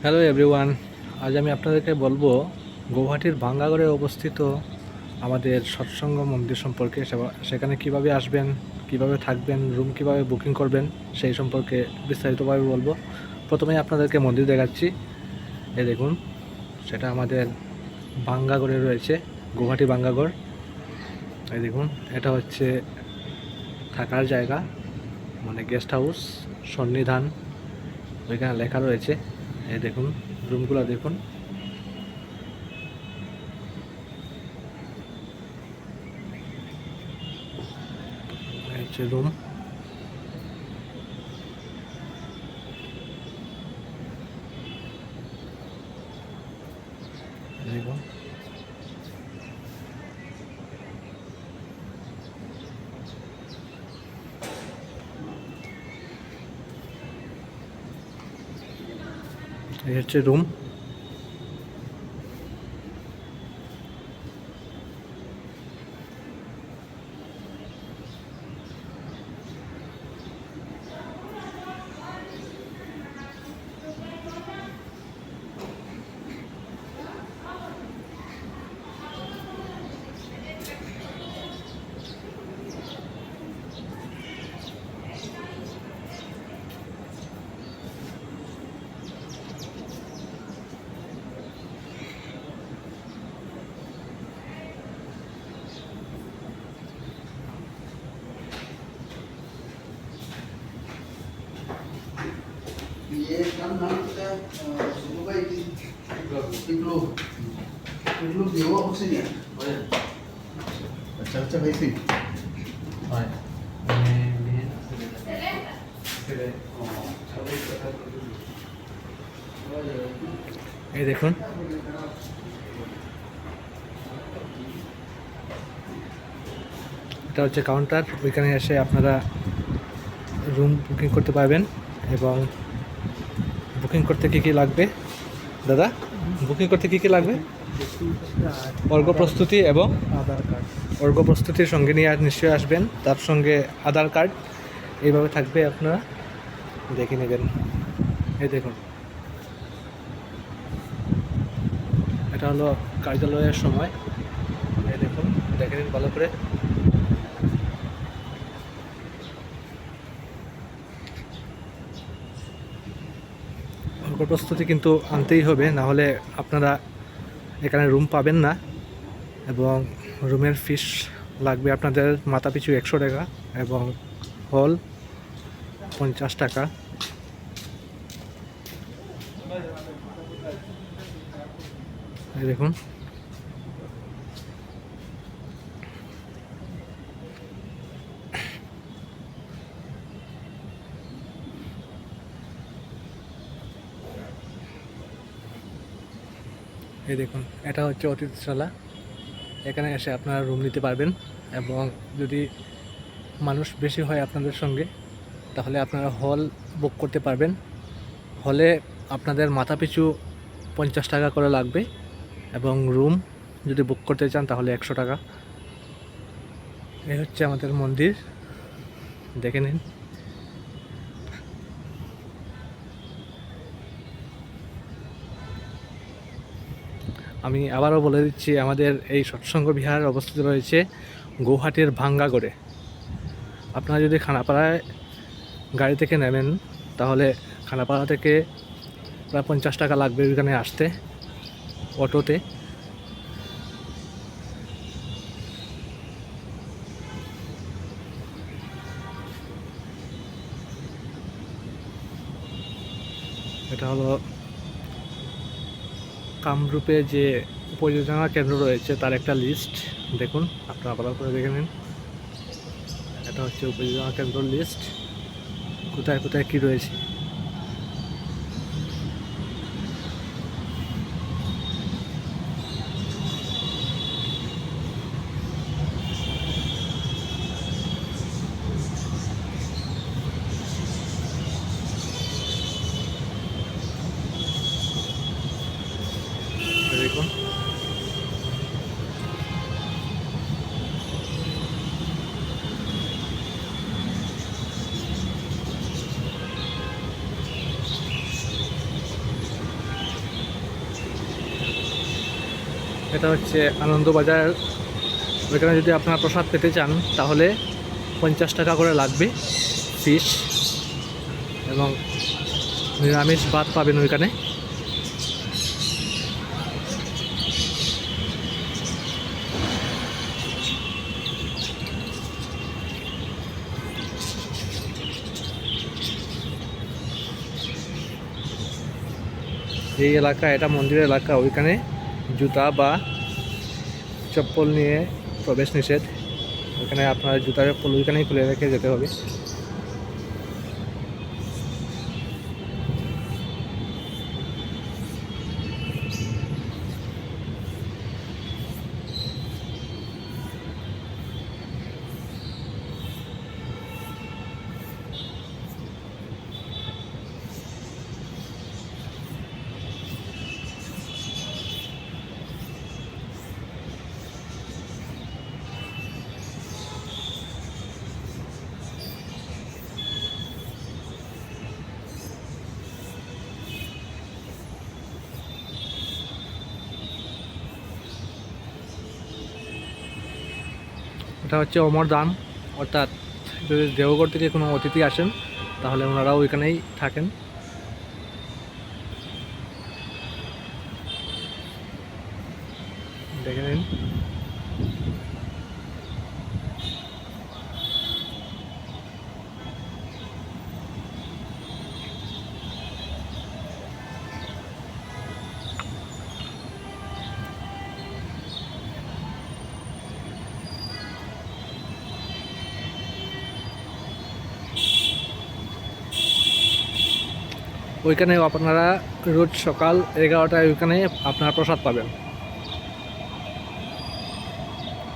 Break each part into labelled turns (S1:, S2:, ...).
S1: Hello everyone. আজ আমি আপনাদেরকে বলবো গৌহাটির ভাঙ্গাগড়ে অবস্থিত আমাদের সৎসঙ্গ মন্দির সম্পর্কে। সেখানে কিভাবে আসবেন, কিভাবে থাকবেন, রুম কিভাবে বুকিং করবেন সেই সম্পর্কে বিস্তারিতভাবে বলবো। প্রথমেই আপনাদেরকে মন্দির দেখাচ্ছি। এই দেখুন, সেটা আমাদের ভাঙ্গাগড়ে রয়েছে, গৌহাটি ভাঙ্গাগড়। এই দেখুন, এটা হচ্ছে থাকার জায়গা, মানে গেস্ট হাউস, সন্নিধান ওইখানে লেখা রয়েছে। এই দেখুন, রুমগুলো দেখুন। হচ্ছে রুম। দেখুন, এই হচ্ছে রুম।
S2: ये काम नाम kita semoga ini iklu dewa maksudnya oh ya baca baca sih oh ya
S1: এই দেখুন, এটা হচ্ছে কাউন্টার। ওইখানে এসে আপনারা রুম বুকিং করতে পারবেন। এবং বুকিং করতে কী কী লাগবে দাদা? বুকিং করতে কী কী লাগবে? অর্ঘ প্রস্তুতি এবং
S2: আধার কার্ড
S1: অর্ঘ প্রস্তুতির সঙ্গে নিয়ে নিশ্চয়ই আসবেন, তার সঙ্গে আধার কার্ড। এইভাবে থাকবে, আপনারা দেখে নেবেন। এই দেখুন, এটা হলো কার্যালয়ের সময়। এই দেখুন, দেখে নিন ভালো করে। অর্ঘ প্রস্তুতি কিন্তু আনতেই হবে, না হলে আপনারা এখানে রুম পাবেন না। এবং রুমের ফিস লাগবে আপনাদের মাথা পিছু 100 টাকা এবং হল 50 টাকা। এই দেখুন, এই দেখুন, এটা হচ্ছে অতিথিশালা। এখানে এসে আপনারা রুম নিতে পারবেন। এবং যদি মানুষ বেশি হয় আপনাদের সঙ্গে, তাহলে আপনারা হল বুক করতে পারবেন। হলে আপনাদের মাথা পিছু 50 টাকা করে লাগবে এবং রুম যদি বুক করতে চান তাহলে 100 টাকা। এই হচ্ছে আমাদের মন্দির, দেখে নিন। আমি আবারও বলে দিচ্ছি, আমাদের এই সৎসঙ্গ বিহার অবস্থিত রয়েছে গৌহাটির ভাঙ্গাগড়ে। আপনারা যদি খানাপাড়ায় গাড়ি থেকে নেবেন তাহলে খানাপাড়া থেকে প্রায় 50 টাকা লাগবে ওইখানে আসতে, অটোতে। এটা হলো কামরূপে যে উপযোজনা কেন্দ্র রয়েছে তার একটা লিস্ট। দেখুন, আপনারা ভালো করে দেখে নিন। এটা হচ্ছে উপযোজনা কেন্দ্র লিস্ট, কোথায় কোথায় কী রয়েছে। দেখুন, এটা হচ্ছে আনন্দবাজার। ওইখানে যদি আপনারা প্রসাদ পেতে চান তাহলে 50 টাকা করে লাগবে ফিশ, এবং নিরামিষ ভাত পাবেন ওইখানে। এই এলাকা, এটা মন্দিরের এলাকা, ওইখানে জুতা বা চপ্পল নিয়ে প্রবেশ নিষেধ। ওখানে আপনার জুতা চপ্পল ওইখানেই খুলে রেখে যেতে হবে। এটা হচ্ছে অমরধাম, অর্থাৎ যদি দেওঘর থেকে কোনো অতিথি আসেন তাহলে ওনারা ওইখানেই থাকেন। দেখে নিন। ওইখানে আপনারা রোজ সকাল 11টায় ওইখানে আপনারা প্রসাদ পাবেন।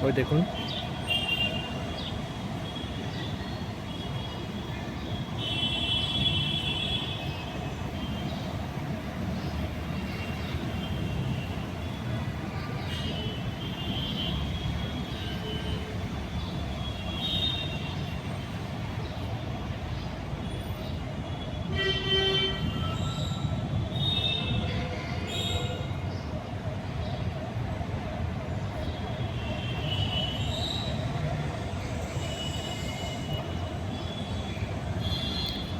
S1: ওই দেখুন।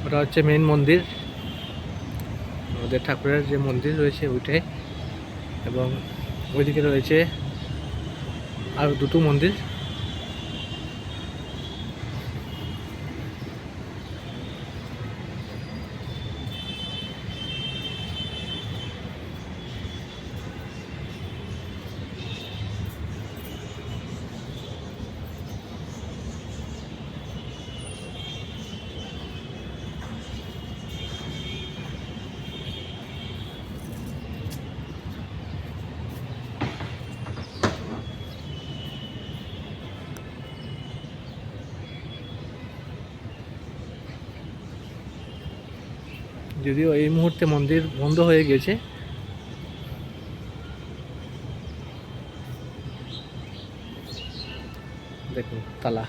S1: ওটা হচ্ছে মেইন মন্দির, আমাদের ঠাকুরের যে মন্দির রয়েছে ওইটাই, এবং ওইদিকে রয়েছে আরও দুটো মন্দির। যদিও এই মুহূর্তে মন্দির বন্ধ হয়ে গেছে। দেখুন তালা।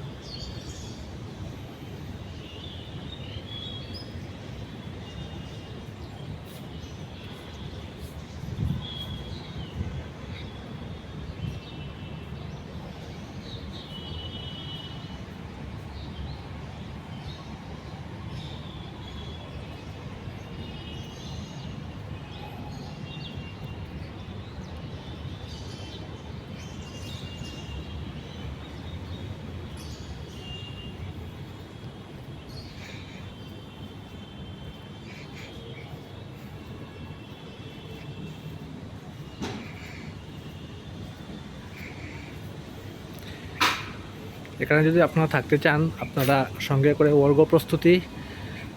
S1: এখানে যদি আপনারা থাকতে চান, আপনারা সঙ্গে করে অর্ঘ প্রস্তুতি,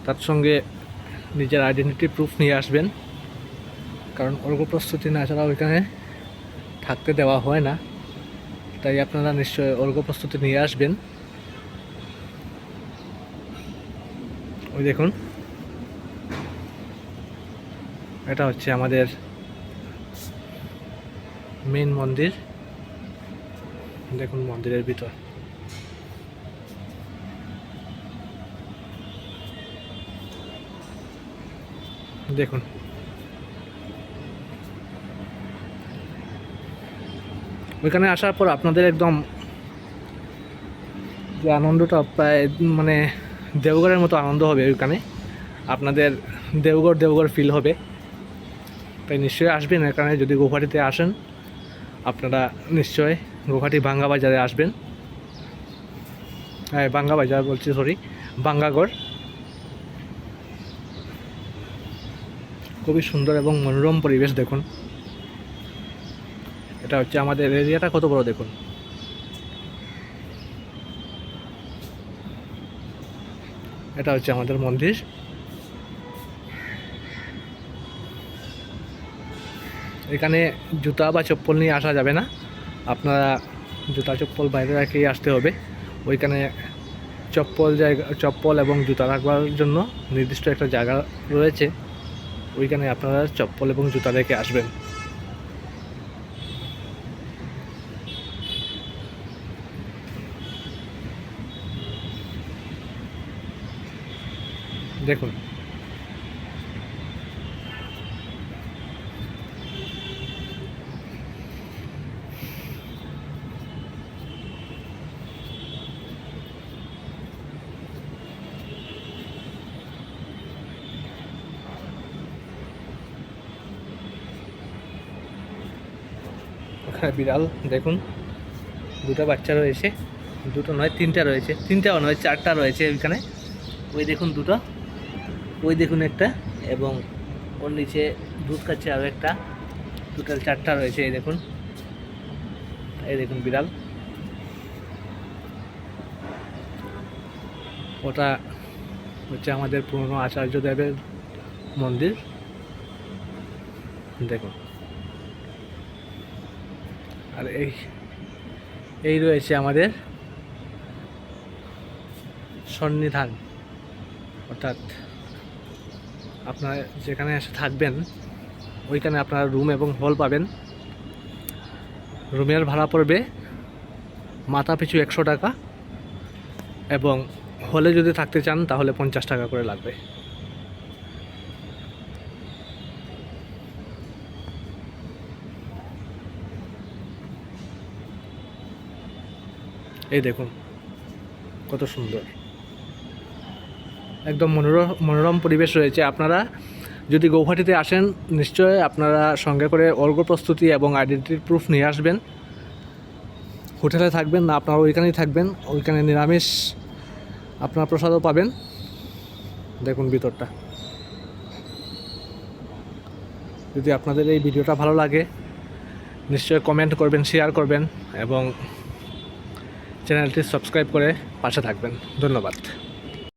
S1: তার সঙ্গে নিজের আইডেন্টিটি প্রুফ নিয়ে আসবেন, কারণ অর্ঘ প্রস্তুতি না ছাড়া ওইখানে থাকতে দেওয়া হয় না। তাই আপনারা নিশ্চয়ই অর্ঘ প্রস্তুতি নিয়ে আসবেন। ওই দেখুন, এটা হচ্ছে আমাদের মেইন মন্দির। দেখুন মন্দিরের ভিতর। দেখুন ওইখানে আসার পর আপনাদের একদম যে আনন্দটা প্রায় মানে দেওঘরের মতো আনন্দ হবে ওইখানে, আপনাদের দেওঘর ফিল হবে। তাই নিশ্চয়ই আসবেন এখানে, যদি গৌহাটিতে আসেন আপনারা নিশ্চয়ই গৌহাটি ভাঙ্গা বাজারে আসবেন। হ্যাঁ, ভাঙ্গা বাজার বলছি, সরি, ভাঙ্গাগড়। খুবই সুন্দর এবং মনোরম পরিবেশ। দেখুন, এটা হচ্ছে আমাদের এরিয়াটা কত বড় দেখুন। এটা হচ্ছে আমাদের মন্দির। এখানে জুতা বা চপ্পল নিয়ে আসা যাবে না, আপনারা জুতা চপ্পল বাইরে রেখেই আসতে হবে। ওইখানে চপ্পল এবং জুতা রাখবার জন্য নির্দিষ্ট একটা জায়গা রয়েছে, ওইখানে আপনারা চপ্পল এবং জুতা রেখে আসবেন। দেখুন, ওখানে বিড়াল দেখুন, দুটো বাচ্চা রয়েছে, দুটো নয় তিনটা রয়েছে, তিনটাও নয় চারটা রয়েছে ওইখানে। ওই দেখুন দুটো, ওই দেখুন একটা, এবং ওর নিচে দুধ খাচ্ছে আরও একটা। টোটাল চারটা রয়েছে। এই দেখুন বিড়াল। ওটা হচ্ছে আমাদের পুরনো আচার্যদেবের মন্দির। দেখুন, আর এই রয়েছে আমাদের সন্নিধান, অর্থাৎ আপনারা যেখানে এসে থাকবেন ওইখানে আপনারা রুম এবং হল পাবেন। রুমের ভাড়া পড়বে মাথা পিছু 100 টাকা, এবং হলে যদি থাকতে চান তাহলে 50 টাকা করে লাগবে। এই দেখুন কত সুন্দর, একদম মনোরম পরিবেশ রয়েছে। আপনারা যদি গৌহাটিতে আসেন নিশ্চয়ই আপনারা সঙ্গে করে অর্ঘ্য প্রস্তুতি এবং আইডেন্টিটি প্রুফ নিয়ে আসবেন। হোটেলে থাকবেন না, আপনারা ওইখানেই থাকবেন। ওইখানে নিরামিষ আপনারা প্রসাদও পাবেন। দেখুন ভিতরটা। যদি আপনাদের এই ভিডিওটা ভালো লাগে নিশ্চয়ই কমেন্ট করবেন, শেয়ার করবেন এবং চ্যানেলটি সাবস্ক্রাইব করে পাশে থাকবেন। ধন্যবাদ।